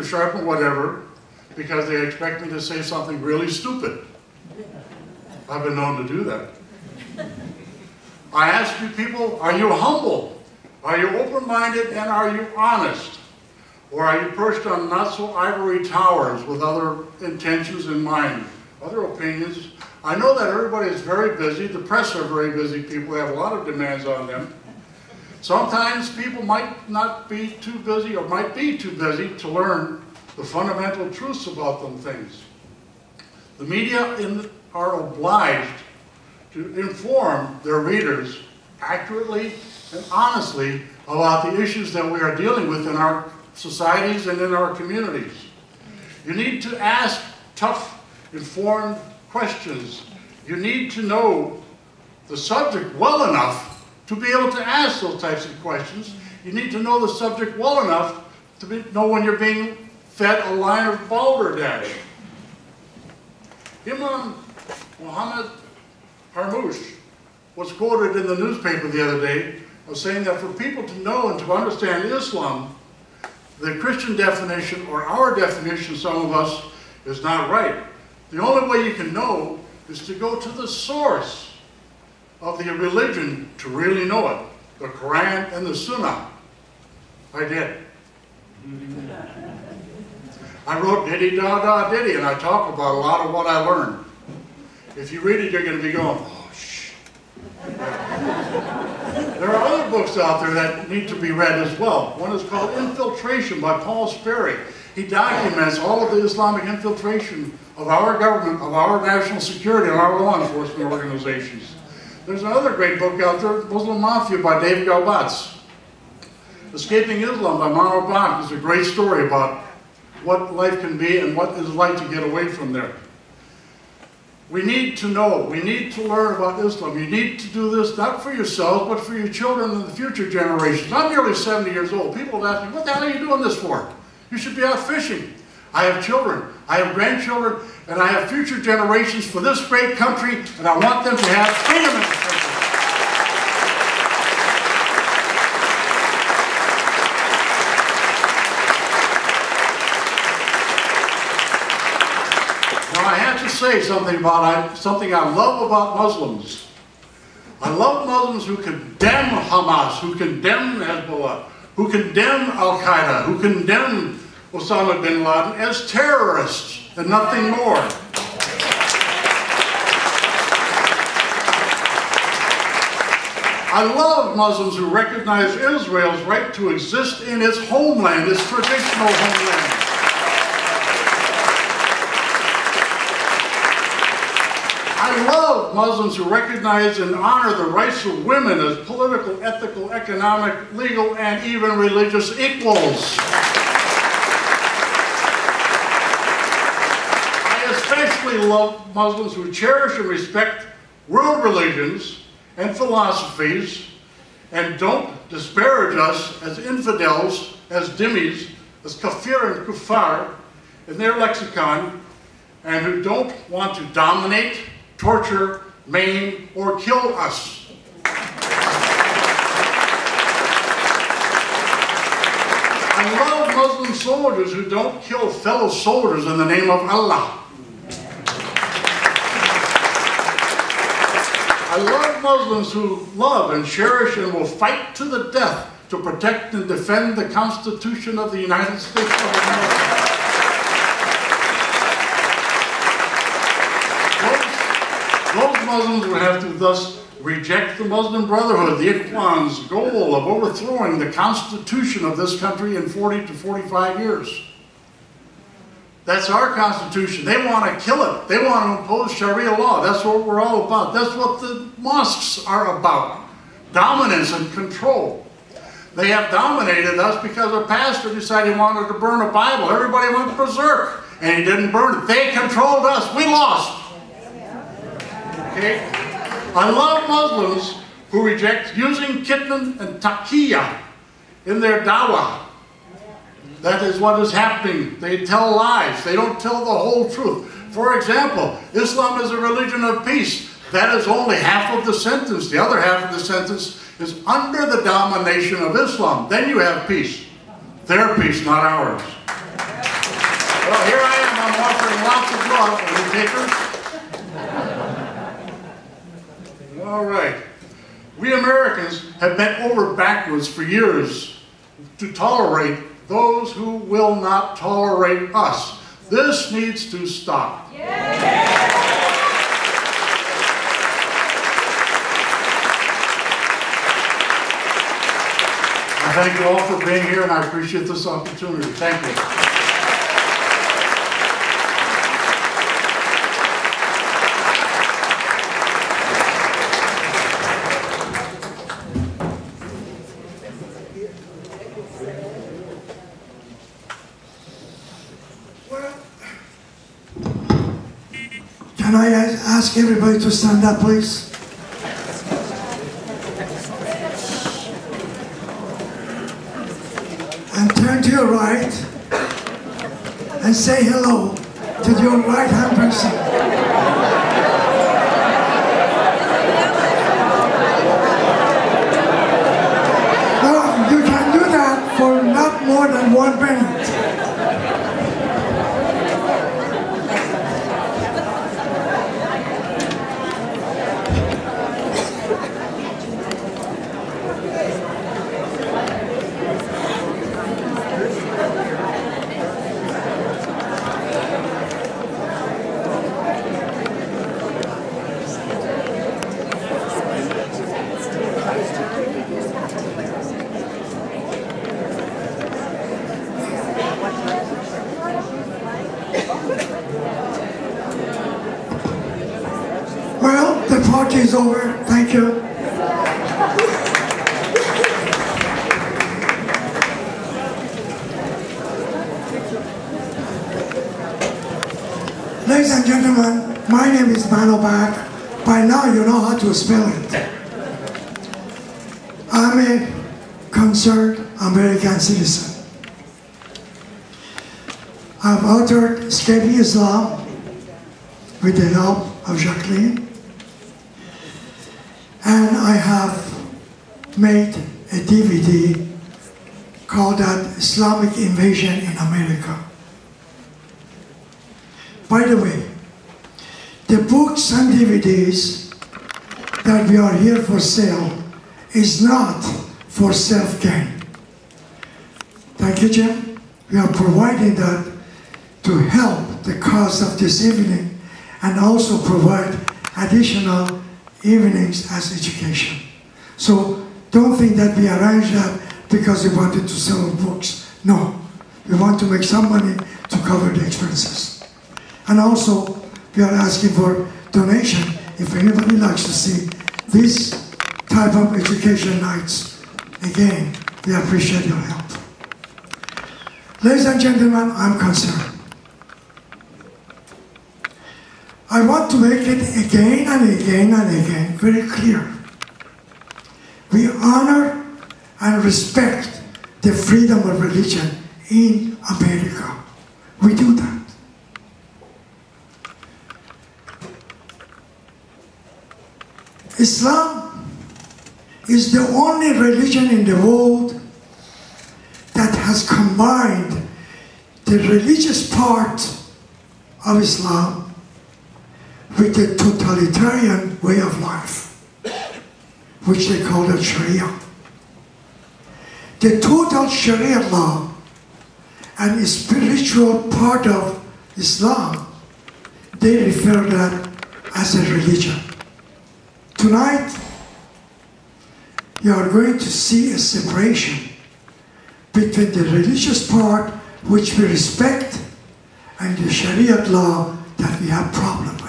sharp or whatever because they expect me to say something really stupid. I've been known to do that. I ask you people, are you humble? Are you open-minded and are you honest? Or are you perched on not-so-ivory towers with other intentions in mind, other opinions? I know that everybody is very busy. The press are very busy people. They have a lot of demands on them. Sometimes people might not be too busy or might be too busy to learn the fundamental truths about them things. The media are obliged to inform their readers accurately and honestly about the issues that we are dealing with in our societies and in our communities. You need to ask tough, informed questions. You need to know the subject well enough to be able to ask those types of questions. You need to know the subject well enough to know when you're being fed a line of balderdash. Imam Muhammad Harmouche was quoted in the newspaper the other day of saying that for people to know and to understand Islam, the Christian definition, or our definition, some of us, is not right. The only way you can know is to go to the source of the religion to really know it, the Quran and the Sunnah. I did. I wrote Diddy Da Da Diddy, and I talk about a lot of what I learned. If you read it, you're going to be going, oh, shh. There are other books out there that need to be read as well. One is called Infiltration by Paul Sperry. He documents all of the Islamic infiltration of our government, of our national security, and our law enforcement organizations. There's another great book out there, Muslim Mafia by David Galbatz. Escaping Islam by Mano Bach is a great story about what life can be and what it's like to get away from there. We need to know, we need to learn about Islam. You need to do this not for yourselves, but for your children and the future generations. I'm nearly 70 years old. People have asked me, what the hell are you doing this for? You should be out fishing. I have children, I have grandchildren, and I have future generations for this great country, and I want them to have freedom in this country. Now I have to say something I love about Muslims. I love Muslims who condemn Hamas, who condemn Hezbollah, who condemn Al-Qaeda, who condemn Osama bin Laden as terrorists and nothing more. I love Muslims who recognize Israel's right to exist in its homeland, its traditional homeland. I love Muslims who recognize and honor the rights of women as political, ethical, economic, legal, and even religious equals. I especially love Muslims who cherish and respect world religions and philosophies and don't disparage us as infidels, as dhimmis, as kafir and kuffar in their lexicon, and who don't want to dominate, torture, maim, or kill us. I love Muslim soldiers who don't kill fellow soldiers in the name of Allah. I love Muslims who love and cherish and will fight to the death to protect and defend the Constitution of the United States of America. Those Muslims would have to thus reject the Muslim Brotherhood, the Ikhwan's goal of overthrowing the Constitution of this country in 40 to 45 years. That's our Constitution. They want to kill it. They want to impose Sharia law. That's what we're all about. That's what the mosques are about. Dominance and control. They have dominated us because a pastor decided he wanted to burn a Bible. Everybody went berserk, and he didn't burn it. They controlled us. We lost. Okay? I love Muslims who reject using kitman and taqiyya in their dawah. That is what is happening. They tell lies. They don't tell the whole truth. For example, Islam is a religion of peace. That is only half of the sentence. The other half of the sentence is under the domination of Islam. Then you have peace. Their peace, not ours. lots of love. Are you takers? All right. We Americans have bent over backwards for years to tolerate those who will not tolerate us. This needs to stop. I thank you all for being here, and I appreciate this opportunity. Thank you. Can I ask everybody to stand up, please? And turn to your right and say hello to your right-hand person. Now, you can do that for not more than 1 minute. Well, the party is over. Thank you. Ladies and gentlemen, my name is Mano Bak. By now you know how to spell it. I'm a concerned American citizen. I've authored Escaping Islam with the help of Jacqueline. And I have made a DVD called that Islamic Invasion in America. By the way, the books and DVDs that we are here for sale is not for self-gain. Thank you, Jim. We are providing that to help the cause of this evening and also provide additional evenings as education. So don't think that we arranged that because we wanted to sell books. No, we want to make some money to cover the expenses. And also, we are asking for donation if anybody likes to see this type of education nights. Again, we appreciate your help. Ladies and gentlemen, I'm concerned. I want to make it again and again and again very clear. We honor and respect the freedom of religion in America. We do that. Islam is the only religion in the world that has combined the religious part of Islam with the totalitarian way of life, which they call the Sharia. The total Sharia law and the spiritual part of Islam, they refer that as a religion. Tonight, you are going to see a separation between the religious part, which we respect, and the Sharia law that we have problem with.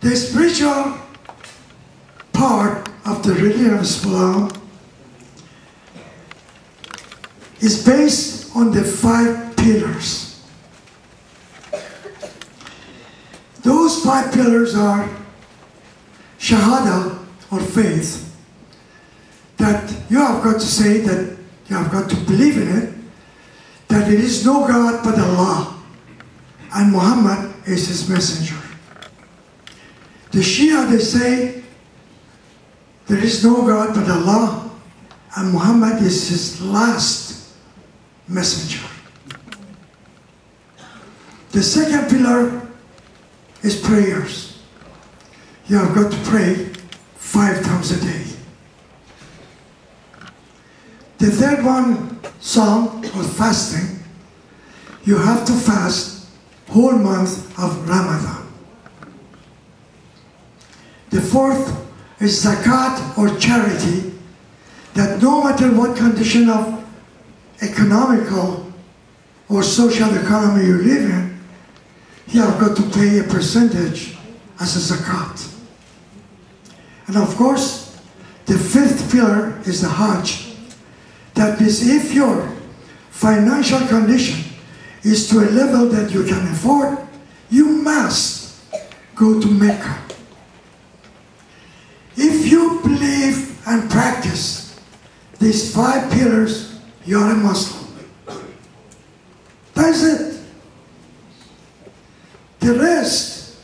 The spiritual part of the religion of Islam is based on the 5 pillars. Those 5 pillars are Shahada, or faith, that you have got to say that you have got to believe in it, that there is no God but Allah, and Muhammad is his messenger. The Shia, they say there is no God but Allah, and Muhammad is his last messenger. The second pillar is prayers. You have got to pray 5 times a day. The third one, Psalm or fasting. You have to fast whole month of Ramadan. The fourth is zakat or charity, that no matter what condition of economical or social economy you live in, you have got to pay a percentage as a zakat. And of course, the fifth pillar is the Hajj. That means if your financial condition is to a level that you can afford, you must go to Mecca. If you believe and practice these 5 pillars, you are a Muslim. That's it. The rest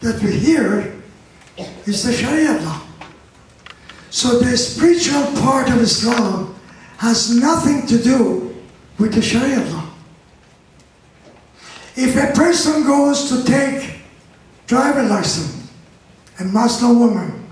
that we hear is the Sharia law. So the spiritual part of Islam has nothing to do with the Sharia law. If a person goes to take driver license, a Muslim woman,